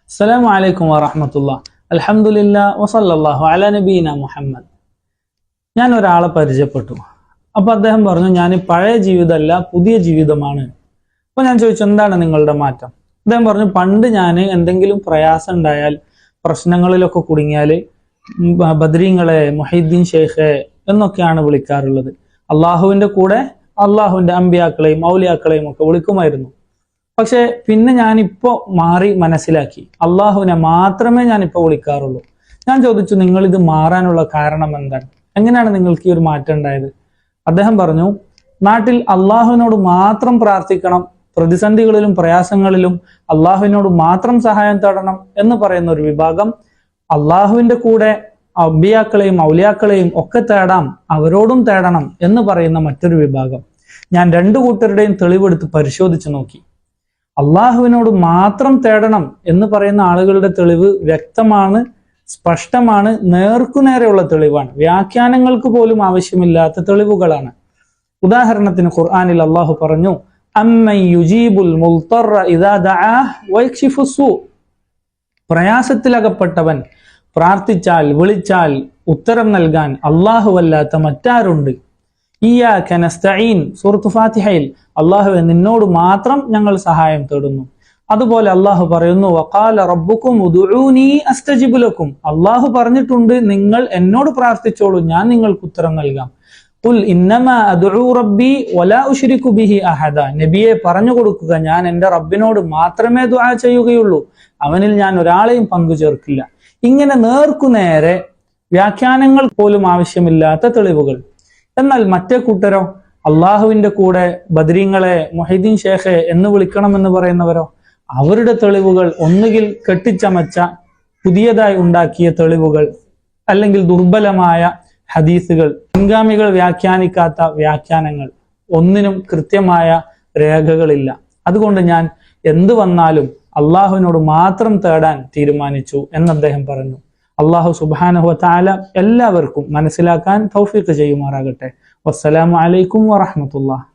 അസ്സലാമു അലൈക്കും വറഹ്മത്തുള്ളാഹി. അൽഹംദുലില്ലാഹി വസല്ലല്ലാഹു അലാ നബീന മുഹമ്മദ്. ഞാൻ ഒരാളെ പരിചയപ്പെട്ടു. അപ്പൊ അദ്ദേഹം പറഞ്ഞു, ഞാൻ പഴയ ജീവിതമല്ല, പുതിയ ജീവിതമാണ്. അപ്പൊ ഞാൻ ചോദിച്ചു, എന്താണ് നിങ്ങളുടെ മാറ്റം? അദ്ദേഹം പറഞ്ഞു, പണ്ട് ഞാൻ എന്തെങ്കിലും പ്രയാസം ഉണ്ടായാൽ, പ്രശ്നങ്ങളിലൊക്കെ കുടുങ്ങിയാല് ബദരീങ്ങളെ, മുഹീദ്ദീൻ ഷെയ്ഖെ എന്നൊക്കെയാണ് വിളിക്കാറുള്ളത്. അള്ളാഹുവിന്റെ കൂടെ അള്ളാഹുവിന്റെ അമ്പിയാക്കളെയും ഔലിയാക്കളെയും ഒക്കെ വിളിക്കുമായിരുന്നു. പക്ഷെ പിന്നെ ഞാനിപ്പോ മാറി മനസ്സിലാക്കി, അള്ളാഹുവിനെ മാത്രമേ ഞാനിപ്പോ വിളിക്കാറുള്ളൂ. ഞാൻ ചോദിച്ചു, നിങ്ങൾ ഇത് മാറാനുള്ള കാരണം എന്താണ്? എങ്ങനെയാണ് നിങ്ങൾക്ക് ഈ ഒരു മാറ്റം ഉണ്ടായത്? അദ്ദേഹം പറഞ്ഞു, നാട്ടിൽ അള്ളാഹുവിനോട് മാത്രം പ്രാർത്ഥിക്കണം, പ്രതിസന്ധികളിലും പ്രയാസങ്ങളിലും അള്ളാഹുവിനോട് മാത്രം സഹായം തേടണം എന്ന് പറയുന്ന ഒരു വിഭാഗം, അള്ളാഹുവിന്റെ കൂടെ അമ്പിയാക്കളെയും ഔലിയാക്കളെയും ഒക്കെ തേടാം, അവരോടും തേടണം എന്ന് പറയുന്ന മറ്റൊരു വിഭാഗം. ഞാൻ രണ്ടു കൂട്ടരുടെയും തെളിവെടുത്ത് പരിശോധിച്ചു നോക്കി. അള്ളാഹുവിനോട് മാത്രം തേടണം എന്ന് പറയുന്ന ആളുകളുടെ തെളിവ് വ്യക്തമാണ്, സ്പഷ്ടമാണ്, നേർക്കുനേരെയുള്ള തെളിവാണ്, വ്യാഖ്യാനങ്ങൾക്ക് പോലും ആവശ്യമില്ലാത്ത തെളിവുകളാണ്. ഉദാഹരണത്തിന് ഖുർആനിൽ അള്ളാഹു പറഞ്ഞു, അമ്മൻ യുജീബുൽ മുൽത്തറ ഇദാ ദഅാഹ് വയക്ഷിഫു സൂ. പ്രയാസത്തിലകപ്പെട്ടവൻ പ്രാർത്ഥിച്ചാൽ, വിളിച്ചാൽ ഉത്തരം നൽകാൻ അല്ലാഹുവല്ലാത്ത മറ്റാരുണ്ട്? ഇയ്യാക നസ്തഈൻ, സൂറത്ത് ഫാത്തിഹയിൽ അല്ലാഹുവേ നിന്നോട് മാത്രം ഞങ്ങൾ സഹായം തേടുന്നു. അതുപോലെ അള്ളാഹു പറയുന്നു, വഖാല റബ്ബുക്കും ഉദ്ഉനി അസ്തജിബ് ലക്കും. അള്ളാഹു പറഞ്ഞിട്ടുണ്ട്, നിങ്ങൾ എന്നോട് പ്രാർത്ഥിച്ചോളൂ, ഞാൻ നിങ്ങൾക്ക് ഉത്തരം നൽകാം. ഖുൽ ഇന്നമാ അദ്ഉ റബ്ബി വലാ ഉശ്രികു ബിഹി അഹദ. നബിയെ പറഞ്ഞു കൊടുക്കുക, ഞാൻ എൻ്റെ റബ്ബിനോട് മാത്രമേ ദുആ ചെയ്യുകയുള്ളൂ, അവനിൽ ഞാൻ ഒരാളെയും പങ്കു ചേർക്കില്ല. ഇങ്ങനെ നേർക്കുനേരെ, വ്യാഖ്യാനങ്ങൾ പോലും ആവശ്യമില്ലാത്ത തെളിവുകൾ. എന്നാൽ മറ്റേ കൂട്ടരോ, അള്ളാഹുവിന്റെ കൂടെ ബദരീങ്ങളെ, മുഹീദ്ദീൻ ഷെയ്ഖെ എന്ന് വിളിക്കണമെന്ന് പറയുന്നവരോ, അവരുടെ തെളിവുകൾ ഒന്നുകിൽ കെട്ടിച്ചമച്ച പുതിയതായി ഉണ്ടാക്കിയ തെളിവുകൾ, അല്ലെങ്കിൽ ദുർബലമായ ഹദീസുകൾ, മുൻഗാമികൾ വ്യാഖ്യാനിക്കാത്ത വ്യാഖ്യാനങ്ങൾ, ഒന്നിനും കൃത്യമായ രേഖകളില്ല. അതുകൊണ്ട് ഞാൻ എന്തു വന്നാലും അള്ളാഹുവിനോട് മാത്രം തേടാൻ തീരുമാനിച്ചു എന്ന് അദ്ദേഹം പറഞ്ഞു. അള്ളാഹു സുബ്ഹാനഹു വ തആല എല്ലാവർക്കും മനസ്സിലാക്കാൻ തൗഫീഖ് ചെയ്യുമാറാകട്ടെ. വസ്സലാമു അലൈക്കും വറഹ്മത്തുള്ളാഹി.